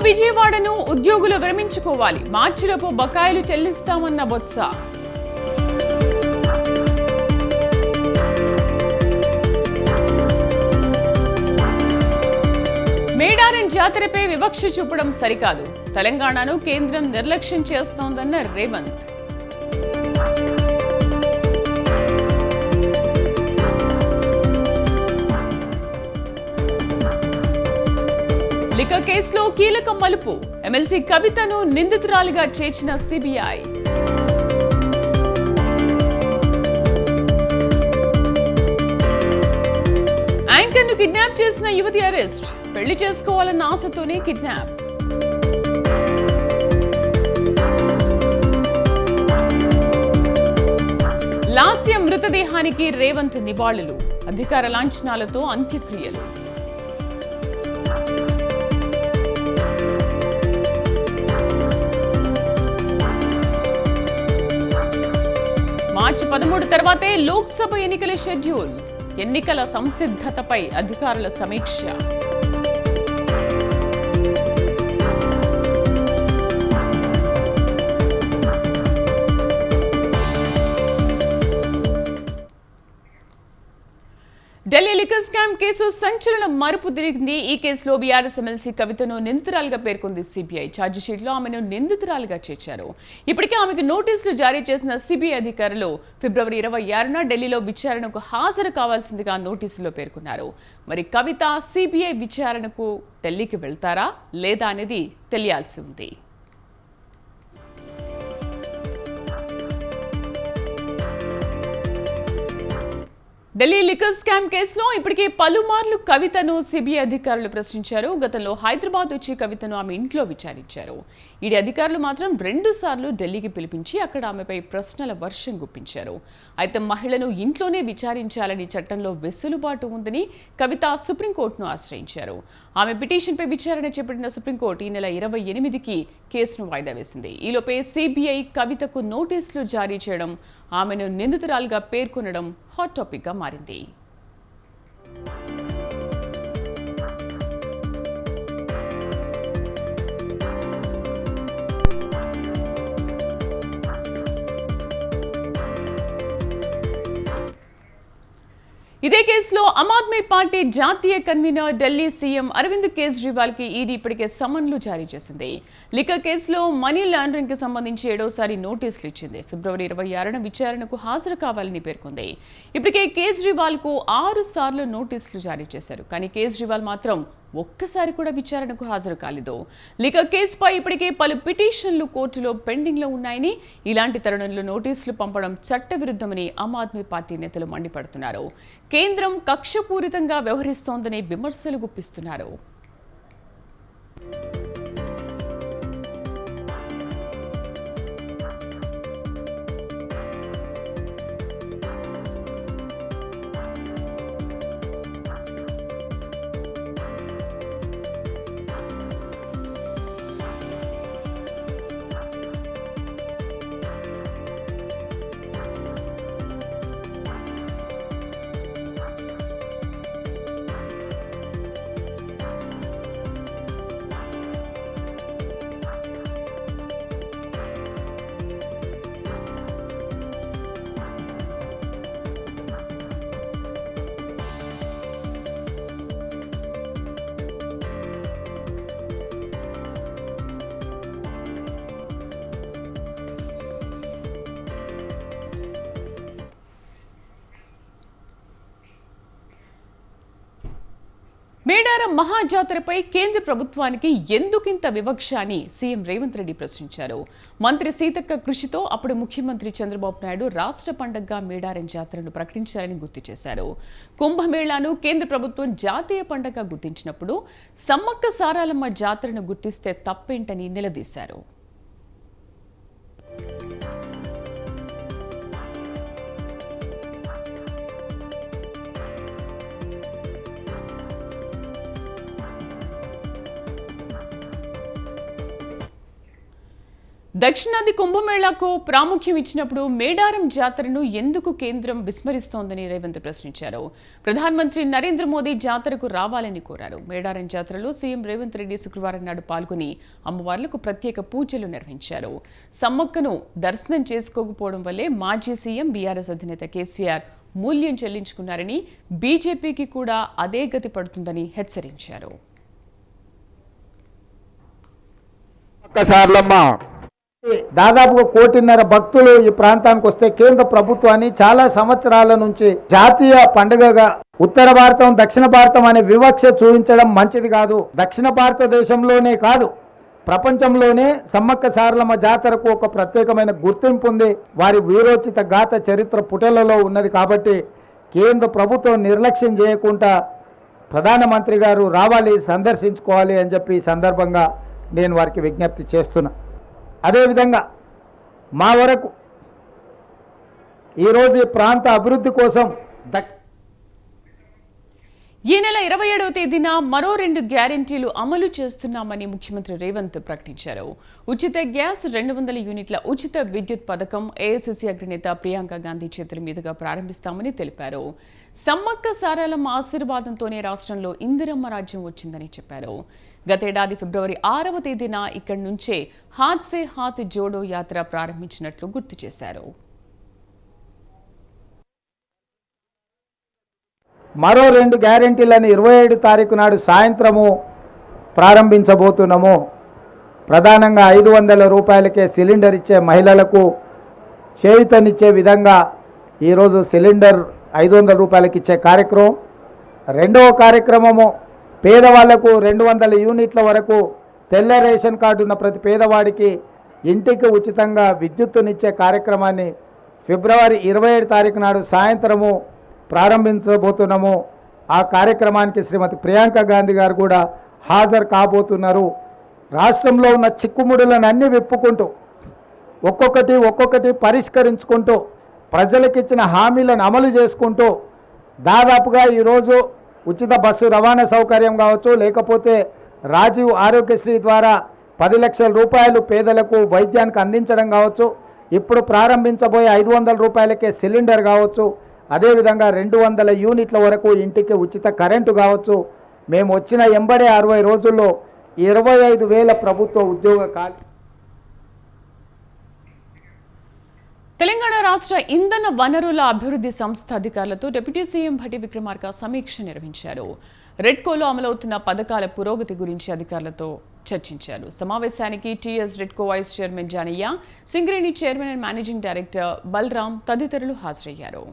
విజయవాడను ఉద్యోగులు విరమించుకోవాలి, మార్చిలోపు బకాయిలు చెల్లిస్తామన్న బొత్స. మేడారం జాతరపై వివక్ష చూపడం సరికాదు, తెలంగాణను కేంద్రం నిర్లక్ష్యం చేస్తోందన్న రేవంత్. లిక్కర్ కేసులో కీలక మలుపు, ఎమ్మెల్సీ కవితను నిందితురాలిగా చేర్చిన సిబిఐ. యాంకర్ను కిడ్నాప్ చేసిన యువతి అరెస్ట్, పెళ్లి చేసుకోవాలన్న ఆశతోనే కిడ్నాప్. లాస్య మృతదేహానికి రేవంత్ నివాళులు, అధికార లాంఛనాలతో అంత్యక్రియలు. మార్చి 13 తర్వాతే లోక్సభ ఎన్నికల షెడ్యూల్, ఎన్నికల సంసిద్ధతపై అధికారుల సమీక్ష. ఢిల్లీ లిక్కర్ స్కామ్ కేసు సంచలన మరుపు తిరిగింది. ఈ కేసులో బీఆర్ఎస్ ఎమ్మెల్సీ కవితను నిందితురాలుగా పేర్కొంది సిబిఐ. ఛార్జిషీట్లో ఆమెను నిందితురాలుగా చేర్చారు. ఇప్పటికే ఆమెకు నోటీసులు జారీ చేసిన సిబిఐ అధికారులు ఫిబ్రవరి 26న ఢిల్లీలో విచారణకు హాజరు కావాల్సిందిగా నోటీసులో పేర్కొన్నారు. మరి కవిత సిబిఐ విచారణకు ఢిల్లీకి వెళ్తారా లేదా అనేది తెలియాల్సి ఉంది. ఢిల్లీ లిక్కర్ స్కామ్ కేసులో ఇప్పటికే పలుమార్లు కవితను సిబిఐ అధికారులు ప్రశ్నించారు. గతంలో హైదరాబాద్ వచ్చి కవితను ఆమె ఇంట్లో విచారించారు. ఈడీ అధికారులు మాత్రం 2 సార్లు ఢిల్లీకి పిలిపించి అక్కడ ఆమెపై ప్రశ్నల వర్షం గుప్పించారు. అయితే మహిళను ఇంట్లోనే విచారించాలని చట్టంలో వెసులుబాటు ఉందని కవిత సుప్రీంకోర్టును ఆశ్రయించారు. ఆమె పిటిషన్పై విచారణ చేపట్టిన సుప్రీంకోర్టు ఈ నెల 28కి కేసును వాయిదా వేసింది. ఈలోపే సిబిఐ కవితకు నోటీసులు జారీ చేయడం, ఆమెను నిందితురాలుగా పేర్కొనడం హాట్ టాపిక్ గా మారింది. ఇదే కేసులో ఆమ్ ఆద్మీ పార్టీ జాతీయ కన్వీనర్ ఢిల్లీ సీఎం అరవింద్ కేజ్రీవాల్ కి ఈడీ ఇప్పటికే సమన్లు జారీ చేసింది. లిక్కర్ కేసులో మనీ లాండరింగ్ కి సంబంధించి 7వసారి నోటీసులు ఇచ్చింది. ఫిబ్రవరి 26న విచారణకు హాజరు కావాలని పేర్కొంది. ఇప్పటికే కేజ్రీవాల్ కు 6 సార్లు నోటీసులు జారీ చేశారు. కానీ కేజ్రీవాల్ మాత్రం ఒక్కసారి కూడా విచారణకు హాజరు కాలేదు. లిక్కర్ కేసుపై ఇప్పటికే పలు పిటిషన్లు కోర్టులో పెండింగ్ లో ఉన్నాయని, ఇలాంటి తరుణంలో నోటీసులు పంపడం చట్టవిరుద్ధమని ఆమ్ ఆద్మీ పార్టీ నేతలు మండిపడుతున్నారు. కేంద్రం కక్షపూరితంగా వ్యవహరిస్తోందని విమర్శలు గుప్పిస్తున్నారు. మేడారం మహాజాతరపై కేంద్ర ప్రభుత్వానికి ఎందుకింత వివక్ష అని సీఎం రేవంత్ రెడ్డి ప్రశ్నించారు. మంత్రి సీతక్క కృషితో అప్పుడు ముఖ్యమంత్రి చంద్రబాబు నాయుడు రాష్ట్ర పండుగగా మేడారం జాతరను ప్రకటించారని గుర్తు చేశారు. కుంభమేళాను కేంద్ర ప్రభుత్వం జాతీయ పండుగగా గుర్తించినప్పుడు సమ్మక్క సారాలమ్మ జాతరను గుర్తిస్తే తప్పేంటని నిలదీశారు. దక్షిణాది కుంభమేళాకు ప్రాముఖ్యం ఇచ్చినప్పుడు మేడారం జాతరను ఎందుకు కేంద్రం విస్మరిస్తోందని రేవంత్ ప్రశ్నించారు. ప్రధానమంత్రి నరేంద్ర మోదీ జాతరకు రావాలని కోరారు. మేడారం జాతరలో సీఎం రేవంత్ రెడ్డి శుక్రవారం నాడు పాల్గొని అమ్మవార్లకు ప్రత్యేక పూజలు నిర్వహించారు. సమ్మక్కను దర్శనం చేసుకోకపోవడం వల్లే మాజీ సీఎం బీఆర్ఎస్ అధినేత కేసీఆర్ మూల్యం చెల్లించుకున్నారని, బీజేపీకి కూడా అదే గతి పడుతుందని హెచ్చరించారు. దాదాపుగా 1.5 కోటి భక్తులు ఈ ప్రాంతానికి వస్తే కేంద్ర ప్రభుత్వాన్ని చాలా సంవత్సరాల నుంచి జాతీయ పండుగగా ఉత్తర భారతం దక్షిణ భారతం అనే వివక్ష చూపించడం మంచిది కాదు. దక్షిణ భారతదేశంలోనే కాదు, ప్రపంచంలోనే సమ్మక్క సారలమ్మ జాతరకు ఒక ప్రత్యేకమైన గుర్తింపు ఉంది. వారి వీరోచిత గాథ చరిత్ర పుటలలో ఉన్నది. కాబట్టి కేంద్ర ప్రభుత్వం నిర్లక్ష్యం చేయకుండా ప్రధానమంత్రి గారు రావాలి, సందర్శించుకోవాలి అని చెప్పి ఈ సందర్భంగా నేను వారికి విజ్ఞప్తి చేస్తున్నా. అదేవిధంగా మా వరకు ఈరోజు ఈ ప్రాంత అభివృద్ధి కోసం ఈ నెల 27వ తేదీన మరో 2 గ్యారెంటీలు అమలు చేస్తున్నామని ముఖ్యమంత్రి రేవంత్ ప్రకటించారు. ఉచిత గ్యాస్, 200 యూనిట్ల ఉచిత విద్యుత్ పథకం ఏఐసీసీ అగ్రనేత ప్రియాంక గాంధీ చేతుల మీదుగా ప్రారంభిస్తామని తెలిపారు. సమ్మక్క సారలమ్మ ఆశీర్వాదంతోనే రాష్ట్రంలో ఇందిరమ్మ రాజ్యం వచ్చిందని చెప్పారు. గతేడాది ఫిబ్రవరి 6వ తేదీన ఇక్కడి నుంచే హాత్ సే హాత్ జోడో యాత్ర ప్రారంభించినట్లు గుర్తు చేశారు. మరో 2 గ్యారెంటీలను 27 తారీఖు నాడు సాయంత్రము ప్రారంభించబోతున్నాము. ప్రధానంగా 500 రూపాయలకే సిలిండర్ ఇచ్చే మహిళలకు చేయూతనిచ్చే విధంగా ఈరోజు సిలిండర్ 500 రూపాయలకి ఇచ్చే కార్యక్రమం. రెండవ కార్యక్రమము పేదవాళ్లకు 200 యూనిట్ల వరకు తెల్ల రేషన్ కార్డు ఉన్న ప్రతి పేదవాడికి ఇంటికి ఉచితంగా విద్యుత్తునిచ్చే కార్యక్రమాన్ని ఫిబ్రవరి 27 తారీఖు నాడు సాయంత్రము ప్రారంభించబోతున్నాము. ఆ కార్యక్రమానికి శ్రీమతి ప్రియాంక గాంధీ గారు కూడా హాజరు కాబోతున్నారు. రాష్ట్రంలో ఉన్న చిక్కుముడులను అన్నీ విప్పుకుంటూ ఒక్కొక్కటి పరిష్కరించుకుంటూ ప్రజలకిచ్చిన హామీలను అమలు చేసుకుంటూ దాదాపుగా ఈరోజు ఉచిత బస్సు రవాణా సౌకర్యం కావచ్చు, లేకపోతే రాజీవ్ ఆరోగ్యశ్రీ ద్వారా 10 లక్షల రూపాయలు పేదలకు వైద్యానికి అందించడం కావచ్చు, ఇప్పుడు ప్రారంభించబోయే 500 రూపాయలకే సిలిండర్ కావచ్చు, అదేవిధంగా 200 యూనిట్ల వరకు ఇంటికి ఉచిత కరెంటు కావచ్చు. మేము వచ్చిన 60 రోజుల్లో 25,000 ప్రభుత్వ ఉద్యోగ తెలంగాణ రాష్ట్ర ఇంధన వనరుల అభివృద్ధి సంస్థ అధికారులతో డిప్యూటీ సీఎం భట్టి విక్రమార్క సమీక్ష నిర్వహించారు. రెడ్కోలో అమలవుతున్న పథకాల పురోగతి గురించి అధికారులతో చర్చించారు. సమావేశానికి TS REDCO vice chairman Janaiah, Singareni chairman and managing director Balaram తదితరులు హాజరయ్యారు.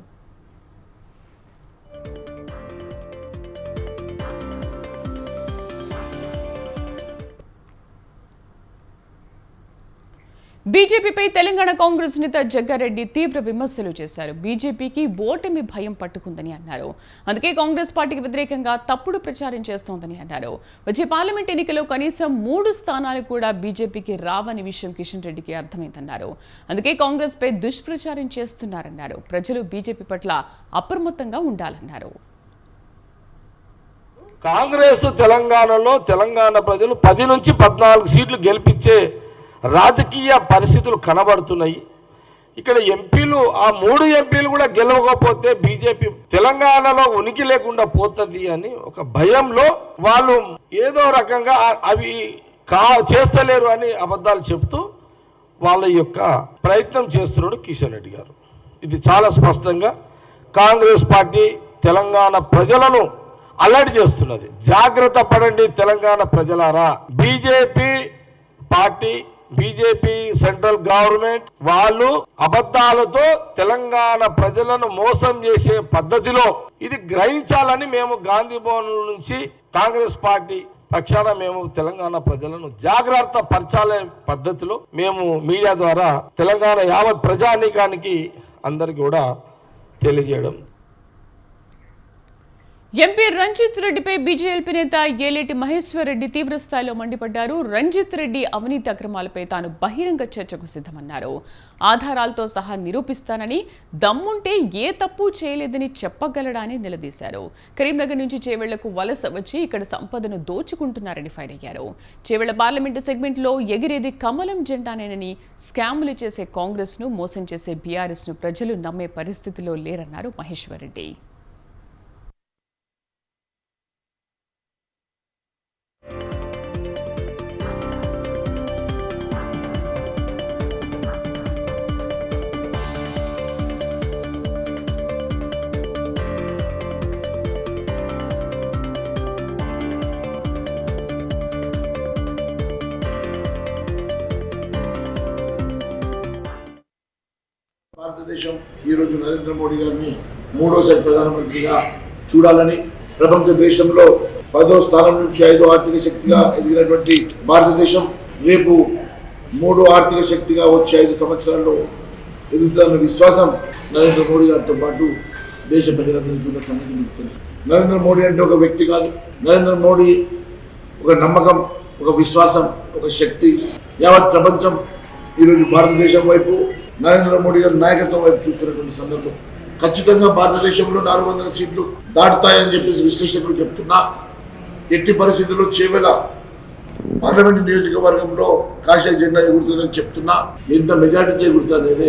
బీజేపీపై తెలంగాణ కాంగ్రెస్ నేత జగ్గారెడ్డి తీవ్ర విమర్శలు చేశారు. బీజేపీకి ఓటమి భయం పట్టుకుందని అన్నారు. అందుకే కాంగ్రెస్ పార్టీకి వ్యతిరేకంగా తప్పుడు ప్రచారం చేస్తోందని అన్నారు. వచ్చే పార్లమెంట్ ఎన్నికల్లో కనీసం 3 స్థానాలు కూడా బీజేపీకి రావని విషయం కిషన్ రెడ్డికి అర్థమైందన్నారు. అందుకే కాంగ్రెస్ పై దుష్ప్రచారం చేస్తున్నారన్నారు. ప్రజలు బీజేపీ పట్ల అప్రమత్తంగా ఉండాలన్నారు. కాంగ్రెస్ తెలంగాణలో తెలంగాణ ప్రజలు 10 నుంచి 14 సీట్లు గెలిపించే రాజకీయ పరిస్థితులు కనబడుతున్నాయి. ఇక్కడ ఎంపీలు, ఆ 3 ఎంపీలు కూడా గెలవకపోతే బీజేపీ తెలంగాణలో ఉనికి లేకుండా పోతుంది అని ఒక భయంలో వాళ్ళు ఏదో రకంగా అవి చేస్తలేరు అని అబద్ధాలు చెప్తూ వాళ్ళ యొక్క ప్రయత్నం చేస్తున్నాడు కిషన్ రెడ్డి గారు. ఇది చాలా స్పష్టంగా కాంగ్రెస్ పార్టీ తెలంగాణ ప్రజలను అలర్ట్ చేస్తున్నది. జాగ్రత్త పడండి తెలంగాణ ప్రజలారా. BJP party, BJP central government వాళ్ళు అబద్ధాలతో తెలంగాణ ప్రజలను మోసం చేసే పద్ధతిలో ఇది గ్రహించాలని మేము గాంధీ భవన్ నుంచి కాంగ్రెస్ పార్టీ పక్షాన మేము తెలంగాణ ప్రజలను జాగ్రత్త పరచాలే పద్ధతిలో మేము మీడియా ద్వారా తెలంగాణ యావత్ ప్రజానీకానికి అందరికీ కూడా తెలియజేయడం. ఎంపీ రంజిత్ రెడ్డిపై బీజేపీ నేత ఏలేటి మహేశ్వర్ రెడ్డి తీవ్రస్థాయిలో మండిపడ్డారు. రంజిత్ రెడ్డి అవినీతి అక్రమాలపై తాను బహిరంగ చర్చకు సిద్ధమన్నారు. ఆధారాలతో సహా నిరూపిస్తానని, దమ్ముంటే ఏ తప్పు చేయలేదని చెప్పగలడాని నిలదీశారు. కరీంనగర్ నుంచి చేవెళ్లకు వలస వచ్చి ఇక్కడ సంపదను దోచుకుంటున్నారని ఫైర్ అయ్యారు. చేవెళ్ల పార్లమెంటు సెగ్మెంట్లో ఎగిరేది కమలం జెండానేనని, స్కాములు చేసే కాంగ్రెస్ ను మోసం చేసే బీఆర్ఎస్ ను ప్రజలు నమ్మే పరిస్థితిలో లేరన్నారు మహేశ్వర్ రెడ్డి. భారతదేశం ఈరోజు నరేంద్ర మోడీ గారిని మూడోసారి ప్రధానమంత్రిగా చూడాలని, ప్రపంచ దేశంలో 10వ స్థానం నుంచి 5వ ఆర్థిక శక్తిగా ఎదిగినటువంటి భారతదేశం రేపు 3వ ఆర్థిక శక్తిగా వచ్చే 5 సంవత్సరాల్లో ఎదుగుతున్న విశ్వాసం నరేంద్ర మోడీ గారితో పాటు దేశ ప్రజలందరికీ ఉన్న సంగతి మీకు తెలుసు. నరేంద్ర మోడీ అంటే ఒక వ్యక్తి కాదు. నరేంద్ర మోడీ ఒక నమ్మకం, ఒక విశ్వాసం, ఒక శక్తి. యావత్ ప్రపంచం ఈరోజు భారతదేశం వైపు, నరేంద్ర మోడీ గారి నాయకత్వం వైపు చూస్తున్నటువంటి సందర్భం. ఖచ్చితంగా భారతదేశంలో 400 సీట్లు దాటుతాయని చెప్పేసి విశ్లేషకులు చెప్తున్నా. ఎట్టి పరిస్థితుల్లో చేవెళ్ల పార్లమెంటు నియోజకవర్గంలో కాషాయ జెండా ఎగురుతుందని చెప్తున్నా. ఎంత మెజార్టీతో ఎగురుతా అనేది,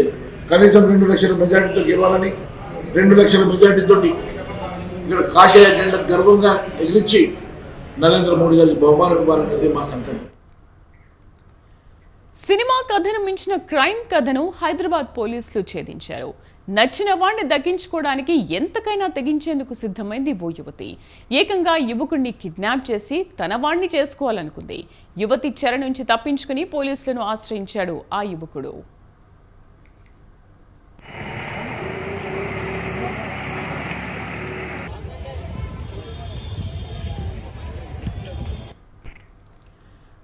కనీసం 2 లక్షల మెజార్టీతో గెలవాలని, 2 లక్షల మెజార్టీతో ఇక్కడ కాషాయ జెండా గర్వంగా ఎగిరించి నరేంద్ర మోడీ గారికి బహుమానం ఇవ్వాలనేది మా సంకల్పం. సినిమా కథను మించిన క్రైమ్ కథను హైదరాబాద్ పోలీసులు ఛేదించారు. నచ్చిన వాడిని దక్కించుకోవడానికి ఎంతకైనా తెగించేందుకు సిద్ధమైంది ఓ యువతి. ఏకంగా యువకుడిని కిడ్నాప్ చేసి తన వాడిని చేసుకోవాలనుకుంది. యువతి చెర నుంచి తప్పించుకుని పోలీసులను ఆశ్రయించాడు ఆ యువకుడు.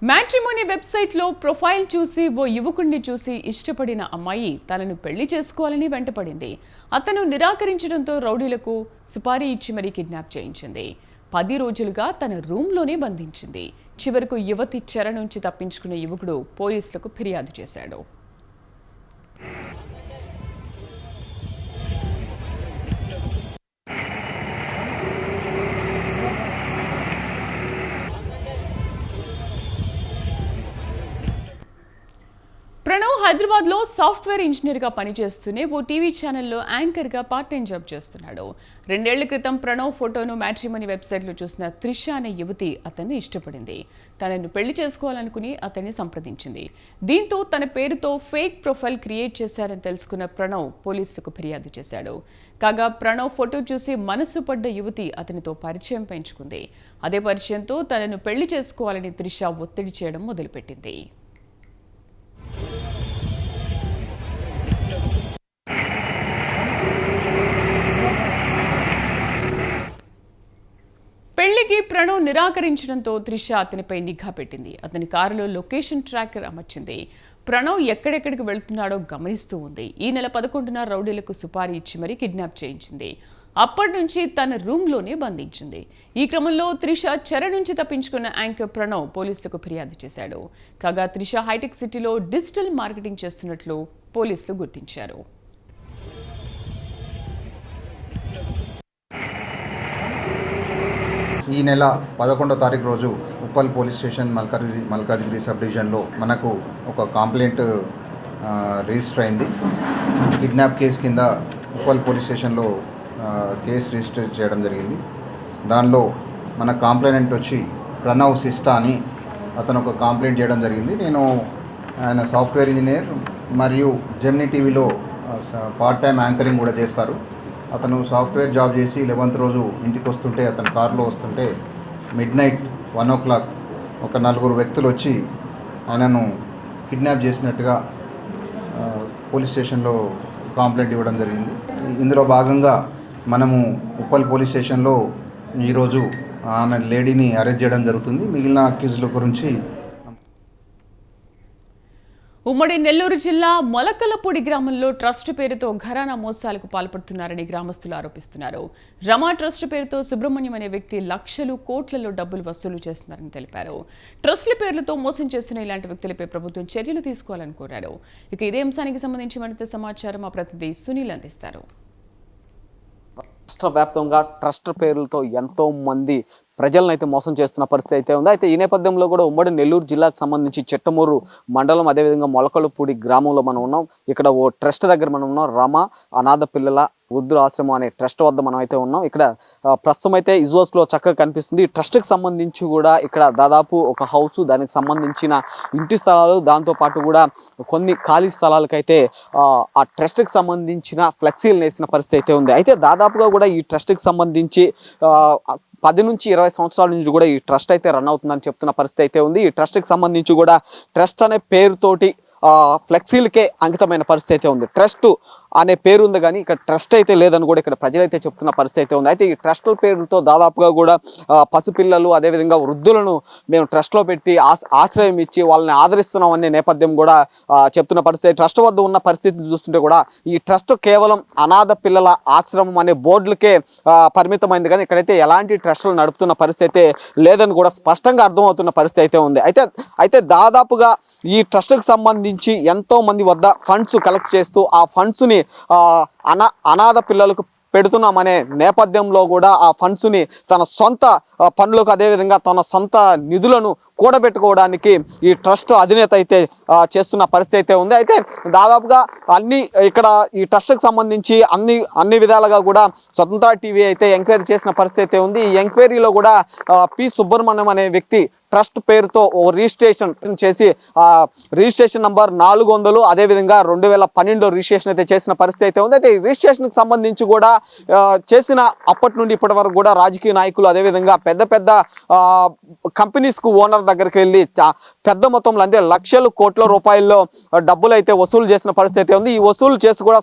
మ్యాట్రిమోనీ వెబ్సైట్లో ప్రొఫైల్ చూసి ఓ యువకుడిని చూసి ఇష్టపడిన అమ్మాయి తనను పెళ్లి చేసుకోవాలని వెంటపడింది. అతను నిరాకరించడంతో రౌడీలకు సుపారీ ఇచ్చి మరీ కిడ్నాప్ చేయించింది. 10 రోజులుగా తన రూమ్లోనే బంధించింది. చివరకు యువతి చెర నుంచి తప్పించుకున్న యువకుడు పోలీసులకు ఫిర్యాదు చేశాడు. ప్రణవ్ హైదరాబాద్లో సాఫ్ట్వేర్ ఇంజనీర్గా పనిచేస్తూనే ఓ టీవీ ఛానల్లో యాంకర్గా పార్ట్ టైం జాబ్ చేస్తున్నాడు. 2 ఏళ్ల క్రితం ప్రణవ్ ఫోటోను మ్యాట్రిమోనీ వెబ్సైట్లో చూసిన త్రిష అనే యువతి అతన్ని ఇష్టపడింది. తనను పెళ్లి చేసుకోవాలనుకుని అతన్ని సంప్రదించింది. దీంతో తన పేరుతో ఫేక్ ప్రొఫైల్ క్రియేట్ చేశారని తెలుసుకున్న ప్రణవ్ పోలీసులకు ఫిర్యాదు చేశాడు. కాగా ప్రణవ్ ఫోటో చూసి మనసు పడ్డ యువతి అతనితో పరిచయం పెంచుకుంది. అదే పరిచయంతో తనను పెళ్లి చేసుకోవాలని త్రిష ఒత్తిడి చేయడం మొదలుపెట్టింది. పెళ్లికి ప్రణవ్ నిరాకరించడంతో త్రిష అతనిపై నిఘా పెట్టింది. అతని కారులో లొకేషన్ ట్రాకర్ అమర్చింది. ప్రణవ్ ఎక్కడెక్కడికి వెళ్తున్నాడో గమనిస్తూ ఉంది. ఈ నెల 11న రౌడీలకు సుపారీ ఇచ్చి మరీ కిడ్నాప్ చేయించింది. అప్పటి నుంచి తన రూమ్లోనే బంధించింది. ఈ క్రమంలో త్రిష చెర నుంచి తప్పించుకున్న యాంకర్ ప్రణవ్ పోలీసులకు ఫిర్యాదు చేశాడు. కాగా త్రిష హైటెక్ సిటీలో డిజిటల్ మార్కెటింగ్ చేస్తున్నట్లు పోలీసులు గుర్తించారు. ఈ నెల 11వ తారీఖు రోజు Uppal police station Malkajgiri sub డివిజన్లో మనకు ఒక కంప్లైంట్ రిజిస్టర్ అయింది. కిడ్నాప్ కేసు కింద ఉప్పల్ పోలీస్ స్టేషన్లో కేసు రిజిస్టర్ చేయడం జరిగింది. దానిలో మన కంప్లైంట్ వచ్చి ప్రణవ్ సిస్టా అని అతను ఒక కంప్లైంట్ చేయడం జరిగింది. ఆయన సాఫ్ట్వేర్ ఇంజనీర్ మరియు జెమినీ టీవీలో పార్ట్ టైం యాంకరింగ్ కూడా చేస్తారు. అతను సాఫ్ట్వేర్ జాబ్ చేసి 11th రోజు ఇంటికి వస్తుంటే, అతను కారులో వస్తుంటే midnight 1 o'clock ఒక 4 వ్యక్తులు వచ్చి ఆయనను కిడ్నాప్ చేసినట్టుగా పోలీస్ స్టేషన్లో కంప్లైంట్ ఇవ్వడం జరిగింది. ఇందులో భాగంగా మనము ఉప్పల్ పోలీస్ స్టేషన్లో ఈరోజు ఆమె లేడీని అరెస్ట్ చేయడం జరుగుతుంది. మిగిలిన అక్యూజ్ల గురించి ఉమ్మడి నెల్లూరు జిల్లా మొలకలపూడి గ్రామంలో ట్రస్ట్ పేరుతో ఘరానా మోసాలకు పాల్పడుతున్నారని గ్రామస్తులు ఆరోపిస్తున్నారు. రమా ట్రస్ట్ పేరుతో సుబ్రహ్మణ్యం అనే వ్యక్తి లక్షలు కోట్లలో డబ్బులు వసూలు చేస్తున్నారని తెలిపారు. ట్రస్ట్ల పేర్లతో మోసం చేస్తున్న ఇలాంటి వ్యక్తులపై ప్రభుత్వం చర్యలు తీసుకోవాలని కోరారు. ఇక ఇదే అంశానికి సంబంధించి మరింత సమాచారం మా ప్రతినిధి సునీల్ అందిస్తారు. రాష్ట్ర వ్యాప్తంగా ట్రస్ట్ పేర్లతో ఎంతో మంది ప్రజలను అయితే మోసం చేస్తున్న పరిస్థితి అయితే ఉంది. అయితే ఈ నేపథ్యంలో కూడా ఉమ్మడి నెల్లూరు జిల్లాకు సంబంధించి చిట్టమూరు మండలం అదేవిధంగా మొలకలపూడి గ్రామంలో మనం ఉన్నాం. ఇక్కడ ఓ ట్రస్ట్ దగ్గర మనం ఉన్నాం. రమ అనాథ పిల్లల వృద్ధుల ఆశ్రమం అనే ట్రస్ట్ వద్ద మనం అయితే ఉన్నాం. ఇక్కడ ప్రస్తుతం అయితే విజువల్స్లో చక్కగా కనిపిస్తుంది. ఈ ట్రస్ట్కి సంబంధించి కూడా ఇక్కడ దాదాపు ఒక హౌస్, దానికి సంబంధించిన ఇంటి స్థలాలు, దాంతోపాటు కూడా కొన్ని ఖాళీ స్థలాలకైతే ఆ ట్రస్ట్కి సంబంధించిన ఫ్లెక్సీలు వేసిన పరిస్థితి అయితే ఉంది. అయితే దాదాపుగా కూడా ఈ ట్రస్ట్కి సంబంధించి 10 నుంచి 20 సంవత్సరాల నుంచి కూడా ఈ ట్రస్ట్ అయితే రన్ అవుతుందని చెప్తున్న పరిస్థితి అయితే ఉంది. ఈ ట్రస్ట్కి సంబంధించి కూడా ట్రస్ట్ అనే పేరుతోటి ఫ్లెక్సీలకే అంకితమైన పరిస్థితి అయితే ఉంది. ట్రస్ట్ అనే పేరు ఉంది కానీ ఇక్కడ ట్రస్ట్ అయితే లేదని కూడా ఇక్కడ ప్రజలైతే చెప్తున్న పరిస్థితి అయితే ఉంది. అయితే ఈ ట్రస్ట్ల పేరుతో దాదాపుగా కూడా పసిపిల్లలు అదేవిధంగా వృద్ధులను మేము ట్రస్ట్లో పెట్టి ఆశ్రయం ఇచ్చి వాళ్ళని ఆదరిస్తున్నాం అనే నేపథ్యం కూడా చెప్తున్న పరిస్థితి. ట్రస్ట్ వద్ద ఉన్న పరిస్థితిని చూస్తుంటే కూడా ఈ ట్రస్ట్ కేవలం అనాథ పిల్లల ఆశ్రమం అనే బోర్డులకే పరిమితమైంది కానీ ఇక్కడైతే ఎలాంటి ట్రస్టులు నడుపుతున్న పరిస్థితి అయితే లేదని కూడా స్పష్టంగా అర్థమవుతున్న పరిస్థితి అయితే ఉంది. అయితే దాదాపుగా ఈ ట్రస్ట్కి సంబంధించి ఎంతో మంది వద్ద ఫండ్స్ కలెక్ట్ చేస్తూ ఆ ఫండ్స్ని అనాథ పిల్లలకు పెడుతున్నామనే నేపథ్యంలో కూడా ఆ ఫండ్స్ని తన సొంత పనులకు అదేవిధంగా తన సొంత నిధులను కూడబెట్టుకోవడానికి ఈ ట్రస్ట్ అధినేత అయితే చేస్తున్న పరిస్థితి అయితే ఉంది. అయితే దాదాపుగా ఇక్కడ ఈ ట్రస్ట్కి సంబంధించి అన్ని విధాలుగా కూడా స్వతంత్ర టీవీ అయితే ఎంక్వైరీ చేసిన పరిస్థితి అయితే ఉంది. ఈ ఎంక్వైరీలో కూడా పి సుబ్రహ్మణ్యం అనే వ్యక్తి ట్రస్ట్ పేరుతో ఓ రిజిస్ట్రేషన్ చేసి రిజిస్ట్రేషన్ నంబర్ 400 అదేవిధంగా 2012 రిజిస్ట్రేషన్ అయితే చేసిన పరిస్థితి అయితే ఉంది. అయితే ఈ రిజిస్ట్రేషన్కి సంబంధించి కూడా చేసిన అప్పటి నుండి ఇప్పటి వరకు కూడా రాజకీయ నాయకులు అదేవిధంగా పెద్ద కంపెనీస్కు ఓనర్ దగ్గరికి వెళ్ళి పెద్ద మొత్తంలో అంటే లక్షల కోట్ల రూపాయల్లో డబ్బులు అయితే వసూలు చేసిన పరిస్థితి అయితే ఉంది. ఈ వసూలు చేసి కూడా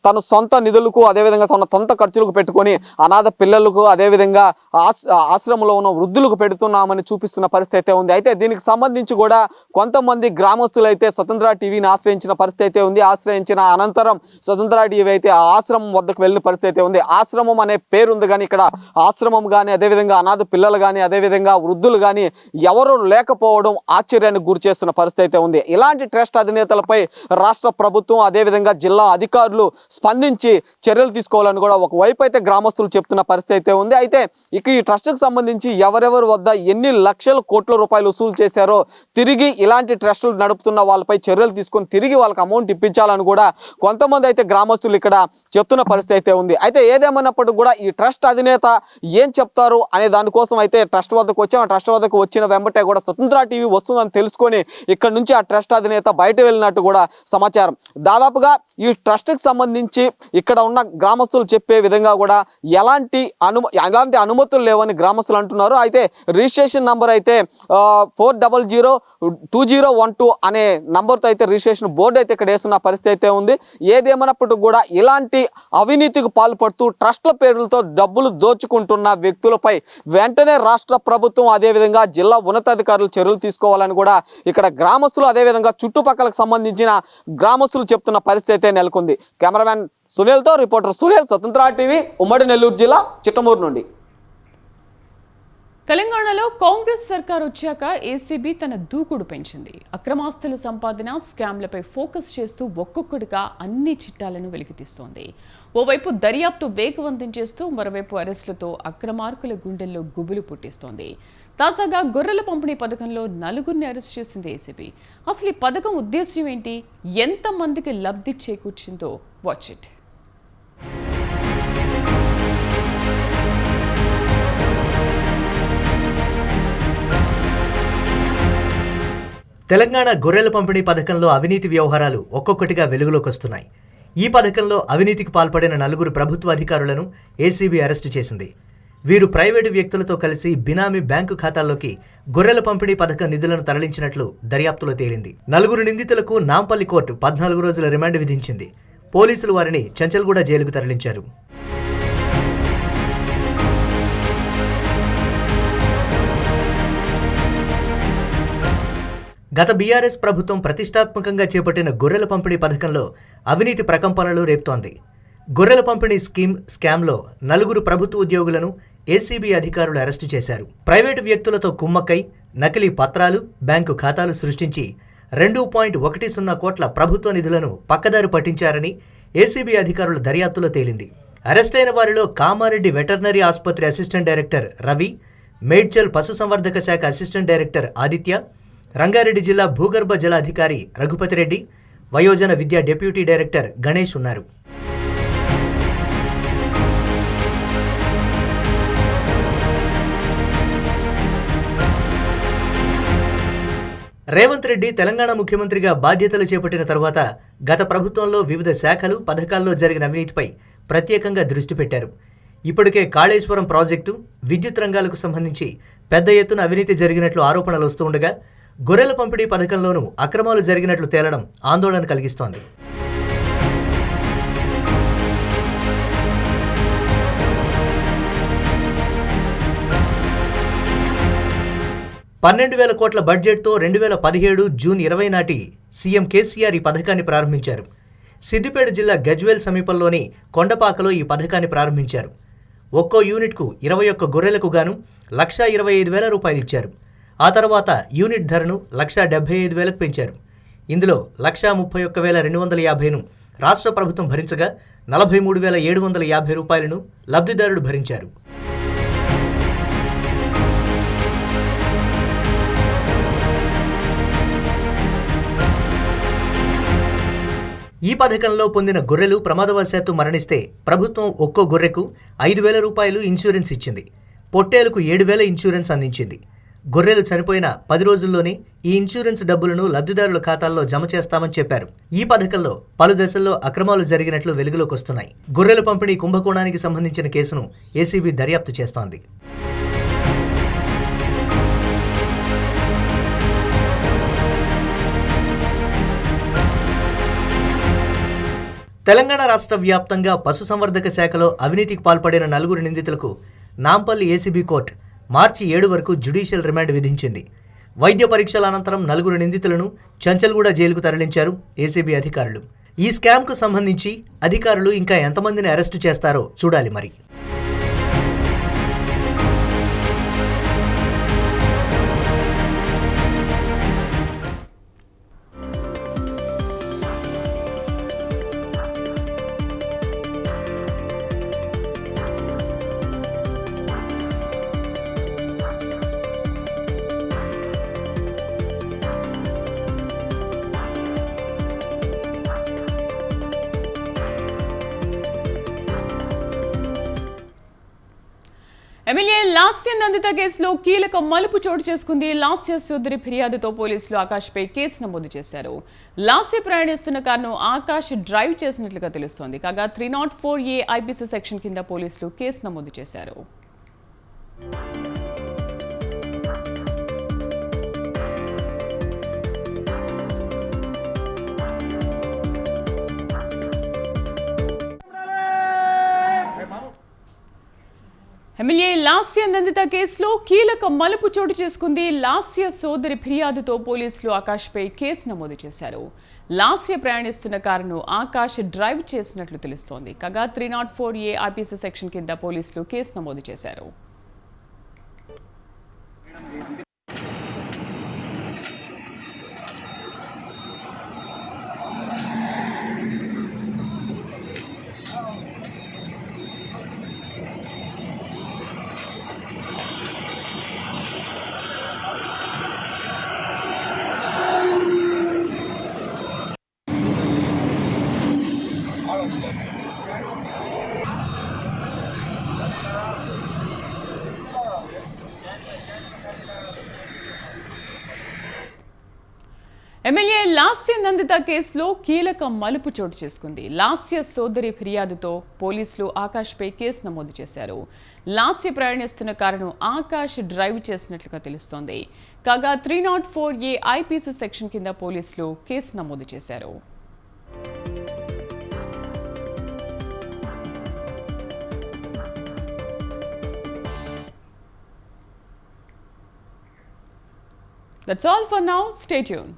తన సొంత నిధులకు అదేవిధంగా తన సొంత ఖర్చులకు పెట్టుకొని అనాథ పిల్లలకు అదేవిధంగా ఆశ్రమంలో ఉన్న వృద్ధులకు పెడుతున్నామని చూపిస్తున్న పరిస్థితి అయితే ఉంది. అయితే దీనికి సంబంధించి కూడా కొంతమంది గ్రామస్తులు అయితే స్వతంత్ర టీవీని ఆశ్రయించిన పరిస్థితి అయితే ఉంది. ఆశ్రయించిన అనంతరం స్వతంత్ర టీవీ అయితే ఆ ఆశ్రమం వద్దకు వెళ్ళిన పరిస్థితి అయితే ఉంది. ఆశ్రమం అనే పేరు ఉంది కానీ ఇక్కడ ఆశ్రమం కానీ అదేవిధంగా అనాథ పిల్లలు కానీ అదేవిధంగా వృద్ధులు కానీ ఎవరు లేకపోవడం ఆశ్చర్యానికి గురి చేస్తున్న పరిస్థితి అయితే ఉంది. ఇలాంటి ట్రస్ట్ అధినేతలపై రాష్ట్ర ప్రభుత్వం అదేవిధంగా జిల్లా అధికారులు స్పందించి చర్యలు తీసుకోవాలని కూడా ఒకవైపు అయితే గ్రామస్తులు చెప్తున్న పరిస్థితి అయితే ఉంది. అయితే ఇక ఈ ట్రస్ట్కి సంబంధించి ఎవరెవరి వద్ద ఎన్ని లక్షల కోట్ల రూపాయలు వసూలు చేశారో తిరిగి ఇలాంటి ట్రస్టులు నడుపుతున్న వాళ్ళపై చర్యలు తీసుకొని తిరిగి వాళ్ళకి అమౌంట్ ఇప్పించాలని కూడా కొంతమంది అయితే గ్రామస్తులు ఇక్కడ చెప్తున్న పరిస్థితి అయితే ఉంది. అయితే ఏదేమన్నప్పటికీ కూడా ఈ ట్రస్ట్ అధినేత ఏం చెప్తారు అనే దానికోసం అయితే ట్రస్ట్ వద్దకు వచ్చాం. ఆ ట్రస్ట్ వద్దకు వచ్చిన వెంబటే కూడా స్వతంత్ర టీవీ వస్తుందని తెలుసుకొని ఇక్కడ నుంచి ఆ ట్రస్ట్ అధినేత బయట వెళ్ళినట్టు కూడా సమాచారం. దాదాపుగా ఈ ట్రస్ట్కి సంబంధించి ఇక్కడ ఉన్న గ్రామస్తులు చెప్పే విధంగా కూడా ఎలాంటి అనుమతులు లేవని గ్రామస్తులు అంటున్నారు. అయితే రిజిస్ట్రేషన్ నంబర్ అయితే 4002012 అనే నంబర్తో అయితే రిజిస్ట్రేషన్ బోర్డు అయితే ఇక్కడ వేస్తున్న పరిస్థితి అయితే ఉంది. ఏదేమన్నప్పటికీ కూడా ఇలాంటి అవినీతికి పాల్పడుతూ ట్రస్ట్ల పేర్లతో డబ్బులు దోచుకుంటున్న వ్యక్తులపై వెంటనే రాష్ట్ర ప్రభుత్వం అదేవిధంగా జిల్లా ఉన్నతాధికారులు చర్యలు తీసుకోవాలని కూడా ఇక్కడ గ్రామస్తులు అదేవిధంగా చుట్టుపక్కలకు సంబంధించిన గ్రామస్తులు చెప్తున్న పరిస్థితి అయితే నెలకొంది. కెమెరామ్యాన్ సునీల్తో రిపోర్టర్ సునీల్, స్వతంత్ర టీవీ, ఉమ్మడి నెల్లూరు జిల్లా చిట్టమూరు నుండి. తెలంగాణలో కాంగ్రెస్ సర్కార్ వచ్చాక ఏసీబీ తన దూకుడు పెంచింది. అక్రమాస్తుల సంపాదన, స్కామ్లపై ఫోకస్ చేస్తూ ఒక్కొక్కటిగా అన్ని చిట్టాలను వెలికితీస్తోంది. ఓవైపు దర్యాప్తు వేగవంతం చేస్తూ మరోవైపు అరెస్టులతో అక్రమార్కుల గుండెల్లో గుబులు పుట్టిస్తోంది. తాజాగా గొర్రెల పంపిణీ పథకంలో 4గురిని అరెస్ట్ చేసింది ఏసీబీ. అసలు ఈ పథకం ఉద్దేశ్యం ఏంటి, ఎంతమందికి లబ్ధి చేకూర్చిందో వాచ్ ఇట్. తెలంగాణ గొర్రెల పంపిణీ పథకంలో అవినీతి వ్యవహారాలు ఒక్కొక్కటిగా వెలుగులోకి వస్తున్నాయి. ఈ పథకంలో అవినీతికి పాల్పడిన 4 ప్రభుత్వ అధికారులను ఏసీబీ అరెస్టు చేసింది. వీరు ప్రైవేటు వ్యక్తులతో కలిసి బినామీ బ్యాంకు ఖాతాల్లోకి గొర్రెల పంపిణీ పథకం నిధులను తరలించినట్లు దర్యాప్తులో తేలింది. 4 నిందితులకు నాంపల్లి కోర్టు 14 రోజుల రిమాండ్ విధించింది. పోలీసులు వారిని చెంచల్గూడ జైలుకు తరలించారు. గత బీఆర్ఎస్ ప్రభుత్వం ప్రతిష్టాత్మకంగా చేపట్టిన గొర్రెల పంపిణీ పథకంలో అవినీతి ప్రకంపనలు రేపుతోంది. గొర్రెల పంపిణీ స్కామ్లో 4 ప్రభుత్వ ఉద్యోగులను ఏసీబీ అధికారులు అరెస్టు చేశారు. ప్రైవేటు వ్యక్తులతో కుమ్మక్కై నకిలీ పత్రాలు, బ్యాంకు ఖాతాలు సృష్టించి 2.10 కోట్ల ప్రభుత్వ నిధులను పక్కదారి పట్టించారని ఏసీబీ అధికారుల దర్యాప్తులో తేలింది. అరెస్టైన వారిలో కామారెడ్డి వెటర్నరీ ఆసుపత్రి అసిస్టెంట్ డైరెక్టర్ రవి, మేడ్చల్ పశుసంవర్ధక శాఖ అసిస్టెంట్ డైరెక్టర్ ఆదిత్య, రంగారెడ్డి జిల్లా భూగర్భ జల అధికారి రఘుపతిరెడ్డి, వయోజన విద్యా డిప్యూటీ డైరెక్టర్ గణేష్ ఉన్నారు. రేవంత్ రెడ్డి తెలంగాణ ముఖ్యమంత్రిగా బాధ్యతలు చేపట్టిన తరువాత గత ప్రభుత్వంలో వివిధ శాఖలు, పథకాల్లో జరిగిన అవినీతిపై ప్రత్యేకంగా దృష్టి పెట్టారు. ఇప్పటికే కాళేశ్వరం ప్రాజెక్టు, విద్యుత్ రంగాలకు సంబంధించి పెద్ద ఎత్తున అవినీతి జరిగినట్లు ఆరోపణలు వస్తూ ఉండగా గొర్రెల పంపిణీ పథకంలోనూ అక్రమాలు జరిగినట్లు తేలడం ఆందోళన కలిగిస్తోంది. $12,000 కోట్ల బడ్జెట్తో 2017 జూన్ 20 నాటి సీఎం కేసీఆర్ ఈ పథకాన్ని ప్రారంభించారు. సిద్దిపేట జిల్లా గజ్వేల్ సమీపంలోని కొండపాకలో ఈ పథకాన్ని ప్రారంభించారు. ఒక్కో యూనిట్కు 21 గొర్రెలకు గాను $125,000 ఇచ్చారు. ఆ తర్వాత యూనిట్ ధరను $175,000 పెంచారు. ఇందులో $131,250ను రాష్ట్ర ప్రభుత్వం భరించగా $43,750 లబ్ధిదారుడు భరించారు. ఈ పథకంలో పొందిన గొర్రెలు ప్రమాదవశాత్తు మరణిస్తే ప్రభుత్వం ఒక్కో గొర్రెకు $5,000 ఇన్సూరెన్స్ ఇచ్చింది. పొట్టేలకు $7,000 ఇన్సూరెన్స్ అందించింది. గొర్రెలు చనిపోయిన 10 రోజుల్లోనే ఈ ఇన్సూరెన్స్ డబ్బులను లబ్ధిదారుల ఖాతాల్లో జమ చేస్తామని చెప్పారు. ఈ పథకంలో పలు దశల్లో అక్రమాలు జరిగినట్లు వెలుగులోకి వస్తున్నాయి. గొర్రెల పంపిణీ కుంభకోణానికి సంబంధించిన కేసును ఏసీబీ దర్యాప్తు చేస్తోంది. తెలంగాణ రాష్ట్ర వ్యాప్తంగా పశుసంవర్ధక శాఖలో అవినీతికి పాల్పడిన 4 నిందితులకు నాంపల్లి ఏసీబీ కోర్టు మార్చి 7 వరకు జ్యుడిషియల్ రిమాండ్ విధించింది. వైద్య పరీక్షల అనంతరం 4 నిందితులను చంచల్గూడ జైలుకు తరలించారు ఏసీబీ అధికారులు. ఈ స్కామ్కు సంబంధించి అధికారులు ఇంకా ఎంతమందిని అరెస్టు చేస్తారో చూడాలి మరి. ఎమ్మెల్యే లాస్య నందిత కేసులో కీలక మలుపు చోటు చేసుకుంది. లాస్య సోదరి ఫిర్యాదుతో పోలీసులు ఆకాష్పై కేసు నమోదు చేశారు. లాస్య ప్రయాణిస్తున్న కారును ఆకాష్ డ్రైవ్ చేసినట్లుగా తెలుస్తోంది. కాగా 304A ఐపీసీ సెక్షన్ కింద పోలీసులు కేసు నమోదు చేశారు. ఎమ్మెల్యే లాస్య నందిత కేసులో కీలక మలుపు చోటు చేసుకుంది. లాస్య సోదరి ఫిర్యాదుతో పోలీసులు ఆకాష్పై కేసు నమోదు చేశారు. లాస్య ప్రయాణిస్తున్న కారును ఆకాష్ డ్రైవ్ చేసినట్లు తెలుస్తోంది. కాగా 304A ఐపీసీ సెక్షన్ కింద పోలీసులు కేసు నమోదు చేశారు. ఎమ్మెల్యే లాస్య నందిత కేసులో కీలక మలుపు చోటు చేసుకుంది. లాస్య సోదరి ఫిర్యాదుతో పోలీసులు ఆకాష్పై కేసు నమోదు చేశారు. లాస్య ప్రయాణిస్తున్న కారును ఆకాష్ డ్రైవ్ చేసినట్లుగా తెలుస్తోంది. కాగా 304A ఐపీసీ సెక్షన్ కింద పోలీసులు కేసు నమోదు చేశారు. That's all for now. Stay tuned.